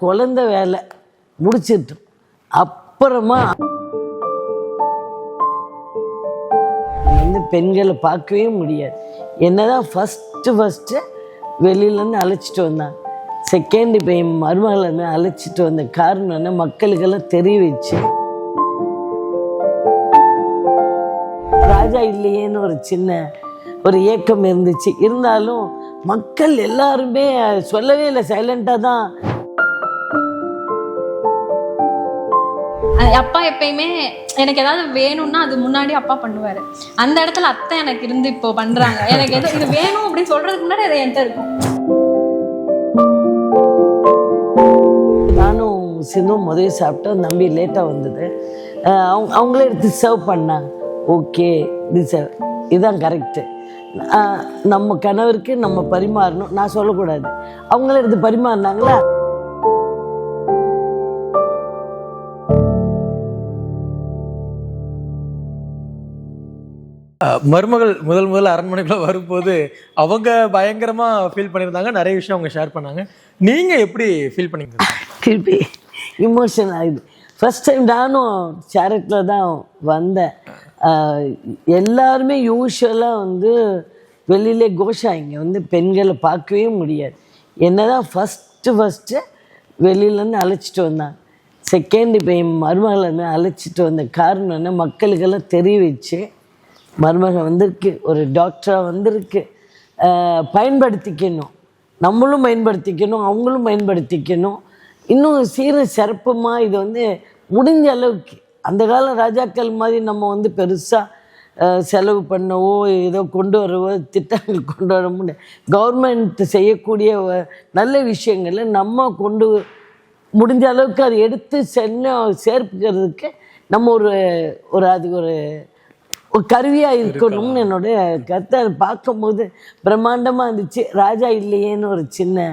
குழந்தை வேலை முடிச்சிட்டோம். அப்புறமா பெண்களை பார்க்கவே முடியாது. என்னதான் ஃபஸ்ட்டு வெளியிலேருந்து அழைச்சிட்டு வந்தாங்க. செகண்ட் இப்போ என் மருமகளை அழைச்சிட்டு வந்த காரணம் என்ன, மக்களுக்கெல்லாம் தெரிய வச்சு ராஜா இல்லையேன்னு ஒரு சின்ன ஒரு ஏக்கம் இருந்துச்சு. இருந்தாலும் மக்கள் எல்லாருமே சொல்லவே இல்லை, சைலண்டாக தான். அப்பா எப்பயுமே எனக்கு ஏதாவது வேணும்னா அது முன்னாடி அப்பா பண்ணுவாரு. அந்த இடத்துல அத்தை எனக்கு இருந்து இப்போ பண்றாங்க. எனக்கு எது இது வேணும் அப்படின்னு சொல்றதுக்கு முன்னாடி அது என்கிட்ட இருக்கும். நானும் சிந்தும் முதல்ல சாப்பிட்டோம். நம்பி லேட்டாக வந்தது. அவங்களே எடுத்து சர்வ் பண்ணாங்க. ஓகே, இதுதான் கரெக்டு. நம்ம கணவருக்கு நம்ம பரிமாறணும், நான் சொல்லக்கூடாது. அவங்களே எடுத்து பரிமாறினாங்களா. மருமகள் முதல் அரண்மனைக்குள்ள வரும்போது அவங்க பயங்கரமா ஃபீல் பண்ணியிருந்தாங்க. நிறைய விஷயம் அவங்க ஷேர் பண்ணாங்க. நீங்க எப்படி ஃபீல் பண்ணீங்க? திருப்பி இமோஷன் ஆகுது. ஃபர்ஸ்ட் டைம் நானும் சேரட்டில் தான் வந்தேன். எல்லாருமே யூஸ்வலாக வெளியிலே கோஷா இங்கே பெண்களை பார்க்கவே முடியாது. என்னதான் ஃபஸ்ட்டு வெளியிலேருந்து அழைச்சிட்டு வந்தாங்க. செகண்ட் இப்போ என் மருமகளை அழைச்சிட்டு வந்த காரணம் என்ன, மக்களுக்கெல்லாம் தெரிய வச்சு மருமகள் வந்திருக்கு, ஒரு டாக்டராக வந்திருக்கு, பயன்படுத்திக்கணும், நம்மளும் பயன்படுத்திக்கணும், அவங்களும் பயன்படுத்திக்கணும். இன்னும் சிறப்பமாக இது முடிஞ்ச அளவுக்கு அந்த கால ராஜாக்கள் மாதிரி நம்ம பெருசாக செலவு பண்ணவோ ஏதோ கொண்டு வரவோ திட்டங்கள் கொண்டு வர முடியாது. கவர்மெண்ட் செய்யக்கூடிய நல்ல விஷயங்களை நம்ம முடிஞ்ச அளவுக்கு அதை எடுத்து சேர்க்கிறதுக்கு நம்ம அதுக்கு ஒரு கருவியாக இருக்கணும்னு என்னுடைய கருத்தை. அதை பார்க்கும்போது பிரம்மாண்டமாக இருந்துச்சு. ராஜா இல்லையேன்னு ஒரு சின்ன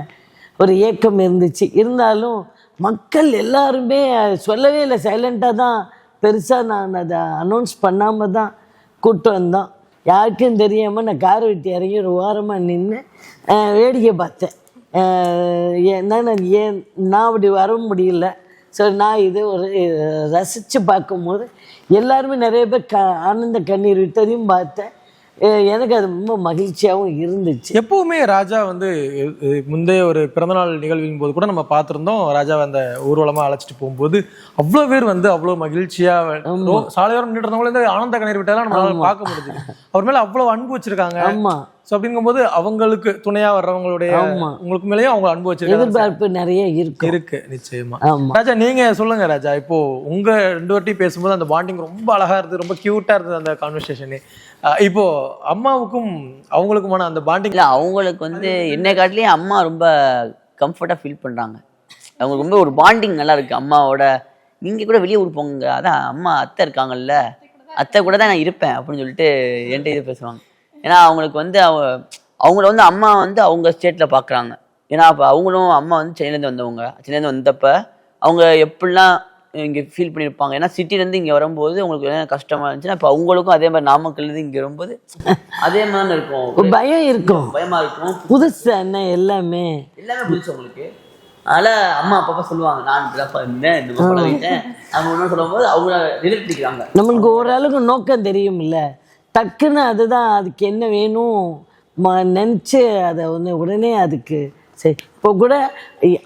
ஒரு ஏக்கம் இருந்துச்சு. இருந்தாலும் மக்கள் எல்லாருமே சொல்லவே இல்லை, சைலண்டாக தான். பெருசாக நான் அதை அனௌன்ஸ் பண்ணாமல் தான் கூப்பிட்டு வந்தோம். யாருக்கும் தெரியாமல் நான் காரை விட்டு இறங்கி ஒரு ஓரமாக நின்று வேடிக்கை பார்த்தேன். நான் அப்படி வர முடியல. ஸோ நான் இது ஒரு ரசித்து பார்க்கும்போது எல்லாருமே நிறைய பேர் ஆனந்த கண்ணீர் விட்டதையும் பார்த்தேன். எனக்கு அது ரொம்ப மகிழ்ச்சியாகவும் இருந்துச்சு. எப்பவுமே ராஜா முந்தைய ஒரு பிறந்தநாள் நிகழ்வின் போது கூட நம்ம பார்த்துருந்தோம். ராஜா அந்த ஊர்வலமாக அழைச்சிட்டு போகும்போது அவ்வளோ பேர் அவ்வளோ மகிழ்ச்சியாக சாலையோரம் நின்றுட்டு இருந்தவங்களே ஆனந்த கண்ணீர் விட்டதெல்லாம் நம்மளால பார்க்க முடியுது. அவர் மேலே அவ்வளோ அன்பு வச்சிருக்காங்க. ஆமாம். ஸோ அப்படிங்கும்போது அவங்களுக்கு துணையா வர்றவங்களுடைய உங்களுக்கு மேலேயும் அவங்க அன்பு வச்சிருக்காங்க, எதிர்பார்ப்பு நிறைய இருக்கு. நிச்சயமா. ராஜா நீங்க சொல்லுங்க ராஜா, இப்போ உங்க 2 வாட்டி பேசும்போது அந்த பாண்டிங் ரொம்ப அழகா இருந்தது, ரொம்ப கியூட்டா இருந்தது அந்த கான்வர்சேஷனே. இப்போ அம்மாவுக்கும் அவங்களுக்குமான அந்த பாண்டிங் அவங்களுக்கு என்னை காட்டிலேயே அம்மா ரொம்ப கம்ஃபர்டா ஃபீல் பண்றாங்க. அவங்க ரொம்ப ஒரு பாண்டிங் நல்லா இருக்கு அம்மாவோட. நீங்க கூட வெளியே ஊர் போங்க, அதான் அம்மா அத்தை இருக்காங்கல்ல, அத்தை கூட தான் நான் இருப்பேன் அப்படின்னு சொல்லிட்டு என்கிட்ட இது பேசுவாங்க. ஏன்னா அவங்களுக்கு அவங்கள அம்மா அவங்க ஸ்டேட்டில் பார்க்குறாங்க. ஏன்னா அப்போ அவங்களும் அம்மா சென்னையிலேருந்து வந்தவங்க. சென்னையிலேருந்து வந்தப்போ அவங்க எப்படிலாம் இங்கே ஃபீல் பண்ணியிருப்பாங்க. ஏன்னா சிட்டிலேருந்து இங்கே வரும்போது அவங்களுக்கு என்ன கஷ்டமாக இருந்துச்சுன்னா இப்போ அவங்களுக்கும் அதே மாதிரி நாமக்கல்லேருந்து இங்கே வரும்போது அதே மாதிரி இருக்கும், பயம் இருக்கும், பயமாக இருக்கும். புதுசு என்ன எல்லாமே புதுசு அவங்களுக்கு. அதனால் அம்மா அப்பப்போ சொல்லுவாங்க, நான் இப்படிதான்ப்பா இருந்தேன், இந்த மாதிரி பழகிட்டேன் அவங்க ஒன்றும் சொல்லும்போது அவங்கள ரிலேட் பண்ணிக்கிறாங்க. நம்மளுக்கு ஓரளவுக்கு நோக்கம் தெரியும்ல, டக்குன்னு அதுதான் அதுக்கு என்ன வேணும் நினச்சி அதை உடனே அதுக்கு சரி. இப்போ கூட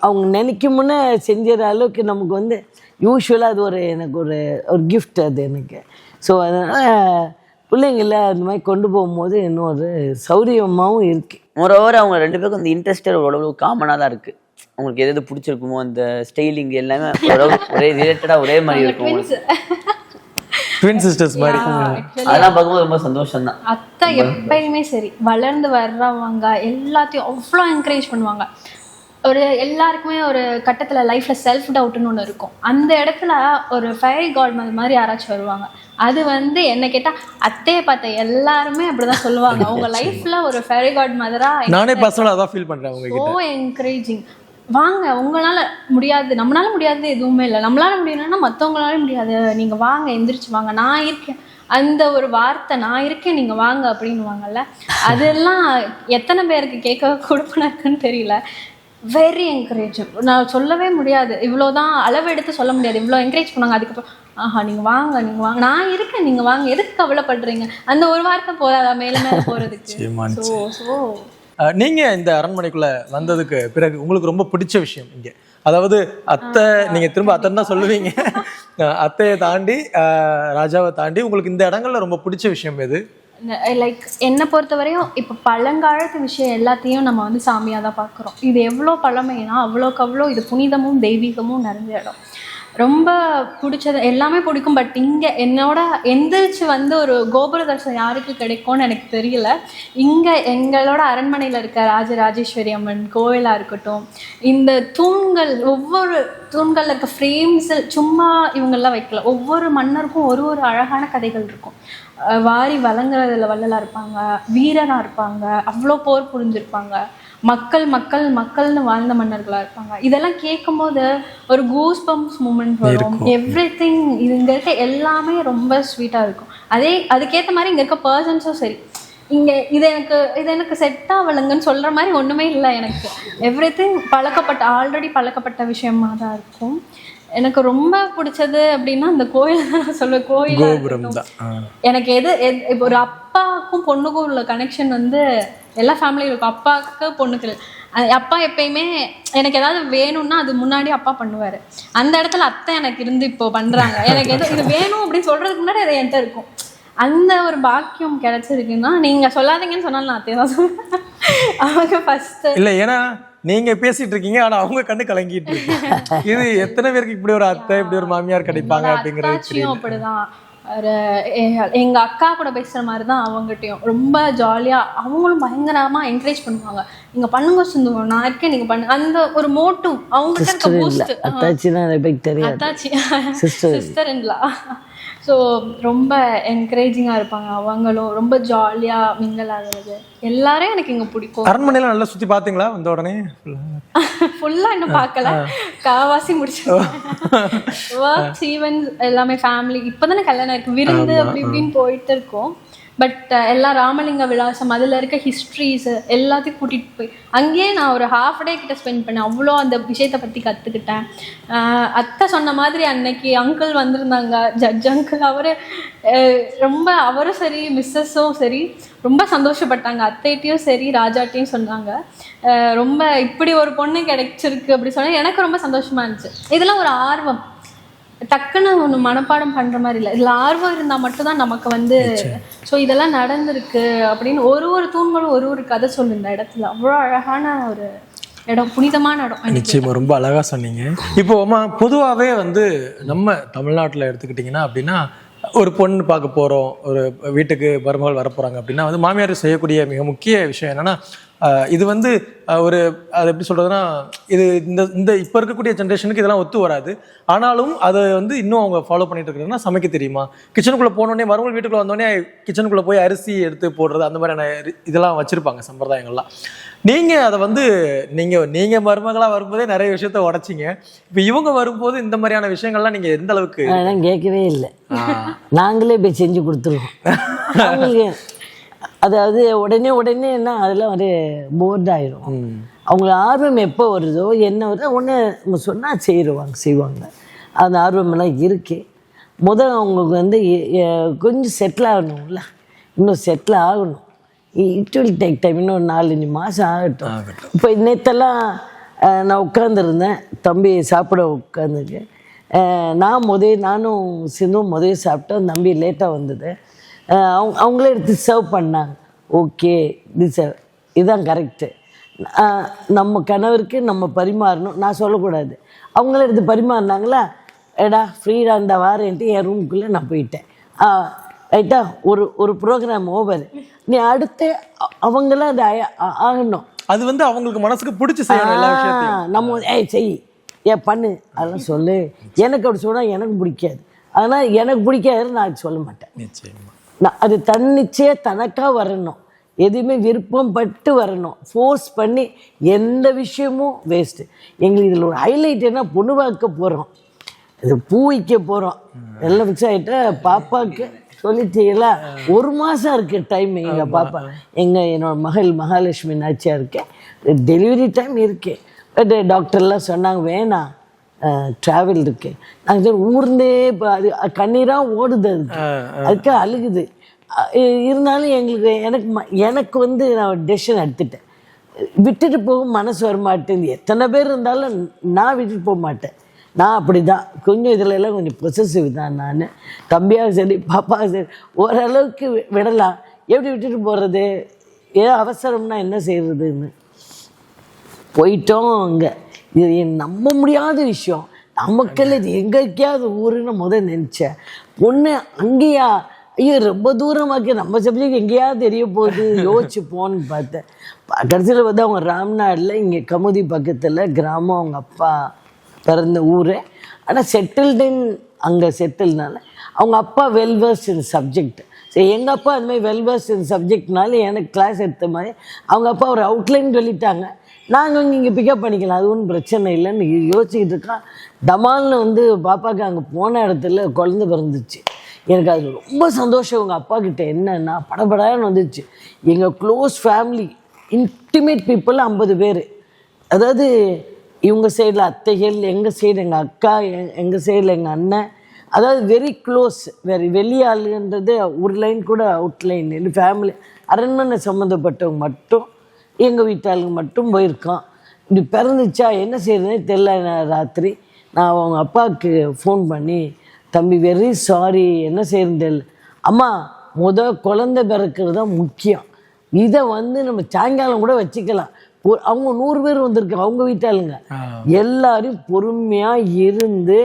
அவங்க நினைக்கும் முன்னே செஞ்சிற அளவுக்கு நமக்கு யூஸ்வலாக அது எனக்கு ஒரு கிஃப்ட் அது எனக்கு. ஸோ அதனால் பிள்ளைங்கள அந்த மாதிரி கொண்டு போகும்போது இன்னும் ஒரு சௌரியமாகவும் இருக்குது. மோரோவர் அவங்க 2 பேருக்கும் அந்த இன்ட்ரெஸ்ட் ஓரளவு காமனாக தான் இருக்குது. அவங்களுக்கு எது பிடிச்சிருக்குமோ அந்த ஸ்டைலிங் எல்லாமே ஒரே ரிலேட்டடாக ஒரே மாதிரி இருக்கும். ட்வின் சிஸ்டர்ஸ் மாதிரி. அதெல்லாம் பார்க்கும்போது ரொம்ப சந்தோஷம் தான். அத்தை எப்பயுமே சரி வளர்ந்து வர்றவங்க எல்லாத்தையும் அவ்வளோ என்கரேஜ் பண்ணுவாங்க. எல்லாருக்குமே ஒரு கட்டத்தில் லைஃப்பில் செல்ஃப் டவுட்னு ஒன்று இருக்கும். அந்த இடத்துல ஒரு ஃபயரி காட் மாதிரி யாராச்சும் வருவாங்க. அது என்ன கேட்டால் அத்தையை பார்த்த எல்லாருமே அப்படிதான் சொல்லுவாங்க. அவங்க லைஃப்பில் ஒரு ஃபயரி காட் மாதிரியாக நானே பர்சனலாக அதான் ஃபீல் பண்ணுறேன். So encouraging. வாங்க, உங்களால் முடியாது, நம்மளால முடியாது எதுவுமே இல்லை, நம்மளால முடியலன்னா மற்றவங்களால முடியாது, நீங்கள் வாங்க, எந்திரிச்சு வாங்க, நான் இருக்கேன். அந்த ஒரு வார்த்தை, நான் இருக்கேன் நீங்கள் வாங்க அப்படின்னுவாங்கல்ல, அதெல்லாம் எத்தனை பேருக்கு கேட்க கொடுப்பனா இருக்குன்னு தெரியல. Very encourage. நான் சொல்லவே முடியாது, இவ்வளோதான் அளவு எடுத்து சொல்ல முடியாது, இவ்வளோ என்கரேஜ் பண்ணாங்க. அதுக்கப்புறம் ஆஹா நீங்கள் வாங்க நான் இருக்கேன், நீங்கள் வாங்க, எதுக்கு கவலைப்படுறீங்க, அந்த ஒரு வார்த்தை போதாதா மேலே மேலே போகிறதுக்கு. ஸோ நீங்க இந்த அரண்மனைக்குள்ள வந்ததுக்கு பிறகு உங்களுக்கு ரொம்ப பிடிச்ச விஷயம் இங்க, அதாவது அத்தை, நீங்க திரும்ப அத்தைன்னு தான் சொல்லுவீங்க, அத்தையை தாண்டி ராஜாவை தாண்டி உங்களுக்கு இந்த இடங்கள்ல ரொம்ப பிடிச்ச விஷயம் எது? லைக் என்னை பொறுத்த வரையும் இப்போ பழங்காலத்து விஷயம் எல்லாத்தையும் நம்ம வந்து சாமியாக தான் பார்க்குறோம். இது எவ்வளோ பழமைனா அவ்வளோக்கு அவ்வளோ இது புனிதமும் தெய்வீகமும் நிறைஞ்ச இடம். ரொம்ப பிடிச்சது எல்லாமே பிடிக்கும். பட் இங்கே என்னோட எந்திரிச்சு வந்து ஒரு கோபுர தரிசனம் யாருக்கு கிடைக்கும்னு எனக்கு தெரியல. இங்கே எங்களோட அரண்மனையில் இருக்க ராஜராஜேஸ்வரி அம்மன் கோவிலாக இருக்கட்டும், இந்த தூண்கள், ஒவ்வொரு தூண்களில் இருக்க ஃப்ரேம்ஸு சும்மா இவங்கெல்லாம் வைக்கல. ஒவ்வொரு மன்னருக்கும் ஒரு ஒரு அழகான கதைகள் இருக்கும். வாரி வழங்குறதுல வள்ளலாக இருப்பாங்க, வீரனாக இருப்பாங்க, அவ்வளோ போர் புரிஞ்சிருப்பாங்க, மக்கள்னு வாழ்ந்த மன்னர்களாக இருப்பாங்க. இதெல்லாம் கேட்கும்போது ஒரு கூஸ் பம்ப்ஸ் மூமெண்ட் வரும். எவ்ரிதிங் இது இங்கே இருக்க எல்லாமே ரொம்ப ஸ்வீட்டாக இருக்கும். அதுக்கேற்ற மாதிரி இங்கே இருக்க பர்சன்ஸும் சரி, இங்கே இது எனக்கு செட் ஆகலைங்கன்னு சொல்கிற மாதிரி ஒன்றுமே இல்லை. எனக்கு எவ்ரிதிங் ஆல்ரெடி பழக்கப்பட்ட விஷயமா தான் இருக்கும். எனக்கு ரொம்ப பிடிச்சது அப்படின்னா அந்த கோயில் தான் நான் சொல்லுவேன். கோயில் எனக்கு இப்போ ஒரு அப்பாவுக்கும் பொண்ணுக்கும் உள்ள கனெக்ஷன் வந்து எல்லா ஃபேமிலியும் இருக்கும். அப்பாவுக்கு பொண்ணுக்கு அப்பா எப்பயுமே எனக்கு ஏதாவது வேணும்னா அது முன்னாடி அப்பா பண்ணுவார். அந்த இடத்துல அத்தை எனக்கு இருந்து இப்போ பண்ணுறாங்க. எனக்கு இது வேணும் அப்படின்னு சொல்கிறதுக்கு முன்னாடி அது என்கிட்ட இருக்கும். அந்த ஒரு பாக்கியம் கிடைச்சிருக்குன்னா நீங்கள் சொல்லாதீங்கன்னு சொன்னாலும் நான் அத்தையை தான் சொல்லுவேன். அவங்க ஃபஸ்ட்டு இல்லை, ஏன்னா நீங்க பேசிட்டு இருக்கீங்க ஆனா அவங்க கண்ணு கலங்கிட்டு இருக்கீங்க. இது எத்தனை பேருக்கு இப்படி ஒரு அத்தை, இப்படி ஒரு மாமியார் கிடைப்பாங்க அப்படிங்கிறது அப்படிதான். எங்க அக்கா கூட பேசுற மாதிரி தான் அவங்ககிட்டயும் ரொம்ப ஜாலியா, அவங்களும் பயங்கரமா என்கரேஜ் பண்ணுவாங்க. நீங்க பண்ணுங்க சிந்து, நான் இருக்கேன், நீங்க பண்ணு. அந்த ஒரு மோட்டிவ் அவங்ககிட்ட இருக்க பூஸ்ட். அத்தாச்சி சிஸ்டர் இன்லா. ஸோ ரொம்ப என்கரேஜிங்காக இருப்பாங்க. அவங்களும் ரொம்ப ஜாலியாக மிங்கல் ஆகுறது எல்லாரும் எனக்கு இங்கே பிடிக்கும். அரண்மனையில நல்லா சுற்றி பார்த்தீங்களா வந்த உடனே? ஃபுல்லாக இன்னும் பார்க்கல, காவாசி முடிச்சிருக்கேன். ஒர்க்ஸ், ஈவெண்ட்ஸ் எல்லாமே ஃபேமிலி. இப்போ தானே கல்யாணம் இருக்குது, விருந்து அப்படி இப்படின்னு போயிட்டு இருக்கோம். பட் எல்லா ராமலிங்க விலாசம் அதில் இருக்க ஹிஸ்ட்ரிஸ் எல்லாத்தையும் கூட்டிகிட்டு போய் அங்கேயே நான் ஒரு ஹாஃப் டே கிட்ட ஸ்பெண்ட் பண்ணேன். அவ்வளோ அந்த விஷயத்தை பற்றி கற்றுக்கிட்டேன். அத்தை சொன்ன மாதிரி அன்னைக்கு அங்கிள் வந்திருந்தாங்க, ஜட்ஜ் அங்கிள். அவரும் சரி, மிஸ்ஸஸும் சரி ரொம்ப சந்தோஷப்பட்டாங்க. அத்தைட்டையும் சரி ராஜாட்டையும் சொன்னாங்க, ரொம்ப இப்படி ஒரு பொண்ணு கிடைச்சிருக்கு அப்படி சொன்னால் எனக்கு ரொம்ப சந்தோஷமாக இருந்துச்சு. இதெல்லாம் ஒரு ஆர்வம், டக்குன்னு ஒன்று மனப்பாடம் பண்ணுற மாதிரி இல்லை. இதில் ஆர்வம் இருந்தால் மட்டும்தான் நமக்கு வந்து ஸோ இதெல்லாம் நடந்திருக்கு அப்படின்னு ஒரு தூண்களும் ஒரு கதை சொல்லு இந்த இடத்துல. அவ்வளோ அழகான ஒரு இடம், புனிதமான இடம். நிச்சயமா ரொம்ப அழகாக சொன்னீங்க. இப்போ பொதுவாகவே வந்து நம்ம தமிழ்நாட்டில் எடுத்துக்கிட்டிங்கன்னா அப்படின்னா, ஒரு பொண்ணு பார்க்க போகிறோம், ஒரு வீட்டுக்கு மருமகள் வரப்போகிறாங்க அப்படின்னா வந்து மாமியார் செய்யக்கூடிய மிக முக்கிய விஷயம் என்னென்னா, இது வந்து அது எப்படி சொல்கிறதுனா, இது இந்த இப்போ இருக்கக்கூடிய ஜென்ரேஷனுக்கு இதெல்லாம் ஒத்து வராது. ஆனாலும் அதை வந்து இன்னும் அவங்க ஃபாலோ பண்ணிட்டு இருக்கிறதுனா, சமைக்க தெரியுமா, கிச்சனுக்குள்ளே போனோடனே மருமகள் வீட்டுக்குள்ளே வந்தோடனே கிச்சனுக்குள்ளே போய் அரிசி எடுத்து போடுறது, அந்த மாதிரியான இதெல்லாம் வச்சுருப்பாங்க சம்பிரதாயங்கள்லாம். நீங்கள் அதை வந்து நீங்கள் மருமகளாக வரும்போதே நிறைய விஷயத்த உடைச்சிங்க. இப்போ இவங்க வரும்போது இந்த மாதிரியான விஷயங்கள்லாம் நீங்கள் எந்த அளவுக்கு? கேட்கவே இல்லை, நாங்களே போய் செஞ்சு கொடுத்துருவோம். அதாவது உடனே அதெல்லாம் ஒரு போர்ட் ஆயிடும். அவங்கள ஆர்வம் எப்போ வருதோ என்ன வருதோ ஒன்று நம்ம சொன்னால் செய்வாங்க. அந்த ஆர்வமெல்லாம் இருக்குது. முதல் அவங்களுக்கு வந்து கொஞ்சம் செட்டில் ஆகணும்ல, இன்னும் செட்டில் ஆகணும். இட் வில் டேக் டைம், இன்னும் 4-5 மாதம் ஆகட்டும். இப்போ நேற்றெல்லாம் நான் உட்காந்துருந்தேன், தம்பி சாப்பிட உட்காந்துருக்கேன். நானும் சிந்தும் முதல் சாப்பிட்டோம். தம்பி லேட்டாக வந்தது. அவங்களே எடுத்து சர்வ் பண்ணாங்க. ஓகே, இதுதான் கரெக்டு. நம்ம கணவருக்கு நம்ம பரிமாறணும், நான் சொல்லக்கூடாது. அவங்களே எடுத்து பரிமாறினாங்களா, ஏடா ஃப்ரீடாக இருந்த வாரேன்ட்டு என் ரூமுக்குள்ளே நான் போயிட்டேன். ரைட்டா, ஒரு ப்ரோக்ராம் ஓவர். நீ அடுத்து அவங்களாம் அது ஆகணும். அது வந்து அவங்களுக்கு மனசுக்கு பிடிச்சி செய்யணும். நம்ம செய், பண்ணு, அதெல்லாம் சொல்லு. எனக்கு அப்படி சொன்னால் எனக்கு பிடிக்காது. அதனால் எனக்கு பிடிக்காது நான் சொல்ல மாட்டேன். நிச்சயமா அது தன்னிச்சையே தனக்காக வரணும். எதுவுமே விருப்பம் பட்டு வரணும். ஃபோர்ஸ் பண்ணி எந்த விஷயமும் வேஸ்ட்டு. எங்களுக்கு இதில் ஒரு ஹைலைட் என்ன, பொண்ணு பார்க்க போகிறோம், இது பூ வைக்க போகிறோம், எல்லாம் ஃபிக்ஸ் ஆகிட்டு பாப்பாவுக்கு சொல்லிட்டீங்களா, 1 மாதம் இருக்குது டைம். எங்கள் பாப்பா என்னோட மகள் மகாலட்சுமி நாச்சியாக இருக்கேன், டெலிவரி டைம் இருக்குது. பட் டாக்டர்லாம் சொன்னாங்க வேணாம், ட்ராவல் இருக்கு. நாங்கள் ஊர்ந்தே இப்போ அது கண்ணீராக ஓடுது, அதுக்கு அழுகுது. இருந்தாலும் எனக்கு வந்து நான் டெசிஷன் எடுத்துட்டேன். விட்டுட்டு போக மனசு வரமாட்டேன். எத்தனை பேர் இருந்தாலும் நான் விட்டுட்டு போக மாட்டேன். நான் அப்படி தான் கொஞ்சம் இதில் எல்லாம் கொஞ்சம் பொசசிவ் தான். நான் தம்பியாக சரி பாப்பாக சரி ஓரளவுக்கு விடலாம். எப்படி விட்டுட்டு போகிறது, ஏதோ அவசரம்னா என்ன செய்யறதுன்னு போயிட்டோம். அங்கே இது நம்ப முடியாத விஷயம். நமக்கெல்லாம் இது எங்கேயாவது ஊருன்னு நினச்சேன். பொண்ணு அங்கேயா, ஐயோ ரொம்ப தூரமாக்கி நம்ம சப்ஜெக்ட் எங்கேயாவது தெரிய போகுது யோசிச்சு போன்னு பார்த்தேன். கடைசியில் வந்து அவங்க ராம்நாடில் இங்கே கமுதி பக்கத்தில் கிராமம், அவங்க அப்பா பிறந்த ஊர். ஆனால் செட்டில்டுன்னு அங்கே செட்டில்னால அவங்க அப்பா வெல்வர்ஸ் இன் சப்ஜெக்ட். சரி, எங்கள் அப்பா அதுமாதிரி வெல்வர்ஸ் இன் சப்ஜெக்ட்னால எனக்கு கிளாஸ் எடுத்த மாதிரி அவங்க அப்பா ஒரு அவுட்லைன் சொல்லிட்டாங்க. நாங்கள் இங்கே பிக்கப் பண்ணிக்கலாம், அது ஒன்றும் பிரச்சனை இல்லைன்னு யோசிச்சுக்கிட்டு இருக்கான். தமால்னு வந்து பாப்பாவுக்கு அங்கே போன இடத்துல குழந்தை பிறந்துச்சு. எனக்கு அது ரொம்ப சந்தோஷம். உங்கள் அப்பா கிட்ட என்னன்னா படபடான்னு வந்துச்சு. எங்கள் க்ளோஸ் ஃபேமிலி இன்டிமேட் பீப்புள் 50 பேர். அதாவது இவங்க சைடில் அத்தைகள், எங்கள் சைடு எங்கள் அக்கா, எங்கள் சைடில் எங்கள் அண்ணன். அதாவது வெரி க்ளோஸ். வேறு வெளியாளுன்றது ஒரு லைன் கூட அவுட்லைன் இல்லை. ஃபேமிலி அரண்மனை சம்மந்தப்பட்டவங்க மட்டும், எங்கள் வீட்டாளுங்க மட்டும் போயிருக்கோம். இப்படி பிறந்துச்சா என்ன செய்யறதுனே தெரியல. ராத்திரி நான் அவங்க அப்பாவுக்கு ஃபோன் பண்ணி, தம்பி வெரி சாரி, என்ன செய்யறது தெரியல. அம்மா குழந்தை பிறக்கிறது தான் முக்கியம். இதை வந்து நம்ம சாயங்காலம் கூட வச்சுக்கலாம். அவங்க 100 பேர் வந்திருக்காங்க, அவங்க வீட்டாளுங்க எல்லாரும் பொறுமையாக இருந்து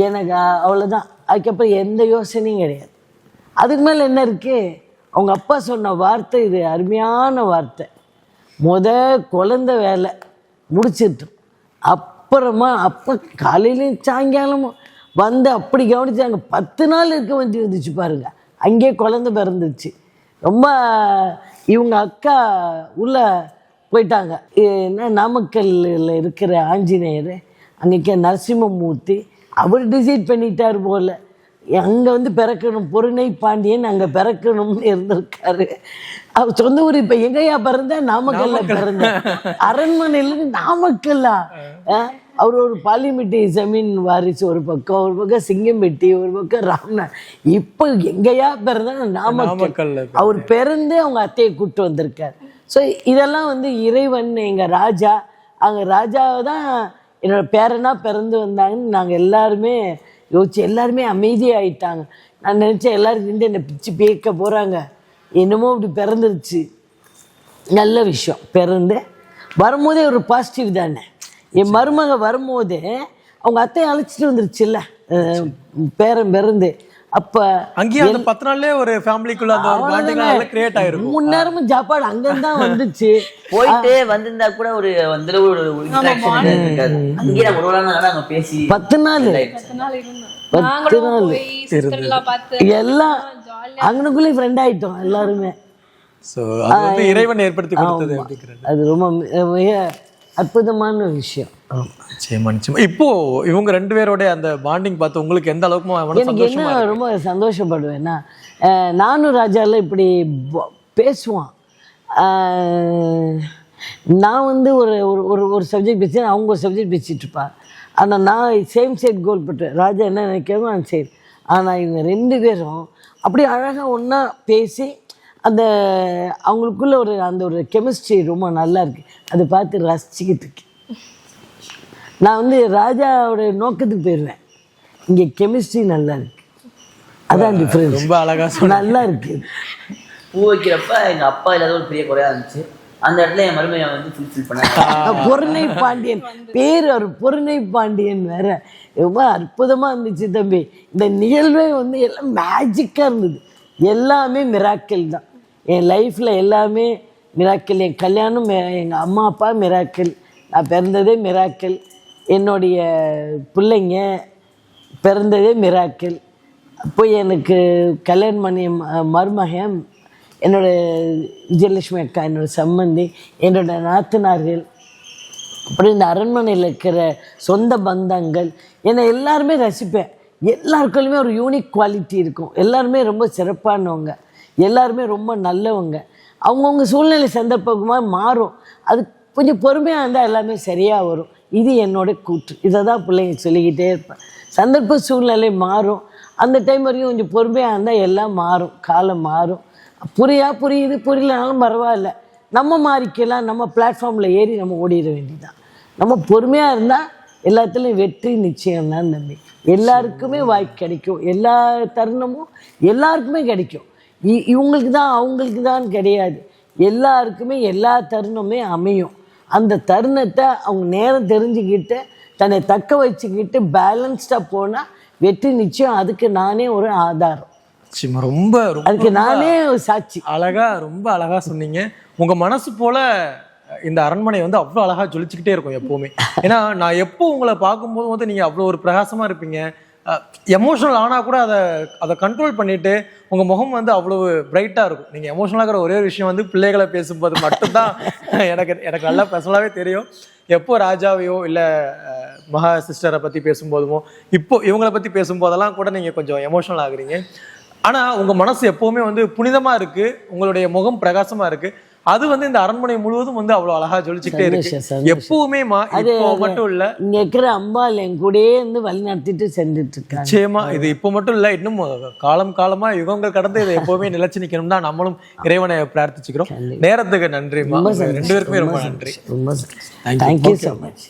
எனக்கு அவ்வளோதான். அதுக்கப்புறம் எந்த யோசனையும் கிடையாது. அதுக்கு மேலே என்ன இருக்குது, அவங்க அப்பா சொன்ன வார்த்தை இது அருமையான வார்த்தை. குழந்தை வேலை முடிச்சிட்டோம். அப்புறமா அப்போ காலையிலையும் சாயங்காலமும் வந்து அப்படி கவனிச்சாங்க. 10 நாள் இருக்க வேண்டி வந்துச்சு பாருங்க. அங்கேயே குழந்தை பிறந்துச்சு. ரொம்ப இவங்க அக்கா உள்ள போயிட்டாங்க. என்ன நாமக்கல்லில் இருக்கிற ஆஞ்சநேயர், அன்றைக்கி நரசிம்மமூர்த்தி, அவர் டிசைட் பண்ணிட்டார் போல் அங்கே வந்து பிறக்கணும், பொருணை பாண்டியன் அங்கே பிறக்கணும்னு இருந்திருக்காரு. அவர் சொந்த ஊர். இப்போ எங்கேயா பிறந்தேன், நாமக்கல்ல பிறந்தேன். அரண்மனையில் நாமக்கல்லா. அவர் ஒரு பாலிமிட்டி ஜமீன் வாரிசு ஒரு பக்கம் சிங்கம்பெட்டி, ஒரு பக்கம் ராம்நாத். இப்போ எங்கேயா பிறந்தா நாமக்கல். அவர் பிறந்து அவங்க அத்தையை கூப்பிட்டு வந்திருக்கார். ஸோ இதெல்லாம் வந்து இறைவன். எங்கள் ராஜா, அங்கே ராஜாவை தான் என்னோட பேரனாக பிறந்து வந்தாங்கன்னு நாங்கள் எல்லாருமே யோசிச்சு எல்லாருமே அமைதியாகிட்டாங்க. நான் நினச்சேன் எல்லோரும் நின்று என்னை பிச்சு பேக்க போகிறாங்க. என்னமோ இப்படி பிறந்துருச்சு. நல்ல விஷயம். பிறந்து வரும்போதே ஒரு பாசிட்டிவ் தானே. என் மருமக வரும்போதே அவங்க அத்தையை அழைச்சிட்டு வந்துருச்சுல்ல, பேரன் பிறந்து. அப்ப அங்கேயே அந்த 10 நாள்லயே ஒரு ஃபேமிலிக்குள்ள அந்த ஒரு பாண்டிங் கிரியேட் ஆயிருக்கும். 3 நேரமும் சாப்பாடு அங்கேருந்து தான் வந்துச்சு. போயிட்டு வந்திருந்தா கூட ஒரு ஒரு இன்டராக்ஷன் இருக்காது. அங்கேயே நம்ம ஒரு நாள் அங்க பேசி 10 நாள் எல்லாம் அங்கனுக்குள்ளே ஃப்ரெண்ட் ஆயிட்டோம் எல்லாருமே. ஸோ அது வந்து இறைவன் ஏற்படுத்தி கொடுத்தது. அது ரொம்ப அற்புதமான விஷயம். இப்போ இவங்க 2 பேரோட அந்த பாண்டிங் பார்த்து உங்களுக்கு எந்த அளவுக்கு எனக்கு என்ன ரொம்ப சந்தோஷப்படுவேன்னா, நானும் ராஜாவில் இப்படி பேசுவான். நான் வந்து ஒரு ஒரு சப்ஜெக்ட் பேசுவேன், அவங்க ஒரு சப்ஜெக்ட் பேசிகிட்டு இருப்பான். ஆனால் நான் சேம் சைட் கோல் பட்டுவேன். ராஜா என்ன நினைக்கிறதோ அந்த சைடு. ஆனால் இவங்க 2 பேரும் அப்படி அழகாக ஒன்றா பேசி அந்த அவங்களுக்குள்ள ஒரு கெமிஸ்ட்ரி ரொம்ப நல்லா இருக்குது. அதை பார்த்து ரசிச்சுக்கிட்டு இருக்கேன். நான் வந்து ராஜாவோட நோக்கத்துக்கு போயிடுவேன். இங்கே கெமிஸ்ட்ரி நல்லா இருக்கு, அதான் டிஃப்ரென்ஸ். ரொம்ப அழகா நல்லா இருக்கு. பூ வைக்கிறப்ப எங்கள் அப்பா இல்லாத ஒரு பெரிய குறையாக இருந்துச்சு. அந்த இடத்துல என் மருமையை வந்து ஃபுல்ஃபில் பண்ணாங்க. பொருணை பாண்டியன் பேர், அவர் பொருணை பாண்டியன் வேற. ரொம்ப அற்புதமாக இருந்துச்சு தம்பி. இந்த நிகழ்வே வந்து எல்லாம் மேஜிக்காக இருந்தது. எல்லாமே மிராக்கிள் தான். என் லைஃப்பில் எல்லாமே மிராக்கிள். என் கல்யாணம், எங்கள் அம்மா அப்பா மிராக்கிள், நான் பிறந்ததே மிராக்கிள், என்னுடைய பிள்ளைங்க பிறந்ததே மிராக்கிள். அப்போ எனக்கு கல்யாணம் பண்ணி மருமகன், என்னோடய விஜயலட்சுமி அக்கா, என்னோடய சம்மந்தி, என்னோடய நாத்தனார்கள், அப்படி இந்த அரண்மனையில் இருக்கிற சொந்த பந்தங்கள், என்னை எல்லாருமே ரசிப்பேன். எல்லாருக்குள்ளுமே ஒரு யூனிக் குவாலிட்டி இருக்கும். எல்லாருமே ரொம்ப சிறப்பானவங்க, எல்லாருமே ரொம்ப நல்லவங்க. அவங்கவுங்க சூழ்நிலை சந்தர்ப்பமாக மாறும். அது கொஞ்சம் பொறுமையாக இருந்தால் எல்லாமே சரியாக வரும். இது என்னோட கூற்று. இதை தான் பிள்ளைங்க சொல்லிக்கிட்டே இருப்பேன். சந்தர்ப்ப சூழ்நிலை மாறும், அந்த டைம் வரைக்கும் கொஞ்சம் பொறுமையாக இருந்தால் எல்லாம் மாறும், காலம் மாறும். புரியுது புரியலனாலும் பரவாயில்ல, நம்ம மாறிக்கலாம். நம்ம பிளாட்ஃபார்மில் ஏறி நம்ம ஓடிட வேண்டியதான். நம்ம பொறுமையாக இருந்தால் எல்லாத்துலேயும் வெற்றி நிச்சயம்தான் தம்பி. எல்லாருக்குமே வாய்ப்பு கிடைக்கும், எல்லா தருணமும் எல்லாருக்குமே கிடைக்கும். இவங்களுக்கு தான் அவங்களுக்கு தான் கிடையாது, எல்லாருக்குமே எல்லா தருணமே அமையும். அந்த தருணத்தை அவங்க நேரம் தெரிஞ்சுக்கிட்டு தன்னை தக்க வச்சுக்கிட்டு பேலன்ஸ்டாக போனால் வெற்றி நிச்சயம். அதுக்கு நானே ஒரு ஆதாரம், ரொம்ப அதுக்கு நானே சாட்சி. ரொம்ப அழகா சொன்னீங்க. உங்க மனசு போல இந்த அரண்மனை வந்து அவ்வளோ அழகா ஜொலிச்சுக்கிட்டே இருக்கும் எப்பவுமே. ஏன்னா நான் எப்போ உங்களை பார்க்கும்போது வந்து நீங்க அவ்வளோ ஒரு பிரகாசமா இருப்பீங்க. எமோஷனல் ஆனால் கூட அதை கண்ட்ரோல் பண்ணிட்டு உங்கள் முகம் வந்து அவ்வளவு பிரைட்டாக இருக்கும். நீங்கள் எமோஷனலாகிற ஒரே விஷயம் வந்து பிள்ளைகளை பேசும்போது மட்டும்தான் எனக்கு நல்லா பர்சனலாகவே தெரியும். எப்போ ராஜாவையோ இல்லை மகா சிஸ்டரை பற்றி பேசும்போதுமோ இப்போ இவங்களை பற்றி பேசும்போதெல்லாம் கூட நீங்கள் கொஞ்சம் எமோஷனல் ஆகுறீங்க. ஆனால் உங்கள் மனசு எப்போவுமே வந்து புனிதமாக இருக்குது, உங்களுடைய முகம் பிரகாசமாக இருக்குது. அது வந்து இந்த அரண்மனை முழுவதும் வந்து அவ்வளவு அழகா ஜொலிச்சுக்கிட்டே இருக்கு எப்பவுமே. இப்போ மட்டும் இல்ல, இங்க இருக்கிற அம்பாள் என் கூடயே இருந்து வழி நடத்திட்டு சென்றுட்டு இருக்காங்க. நிச்சயமா இது இப்போ மட்டும் இல்ல, இன்னும் காலமா யுகங்கள் கடந்து இதை எப்பவுமே நிலைச்சு நிக்கணும் தான் நம்மளும் இறைவனை பிரார்த்திச்சுக்கிறோம். நேரத்துக்கு நன்றிமா, ரெண்டு பேருக்குமே ரொம்ப நன்றி. ரொம்ப தேங்க்யூ ஸோ மச்.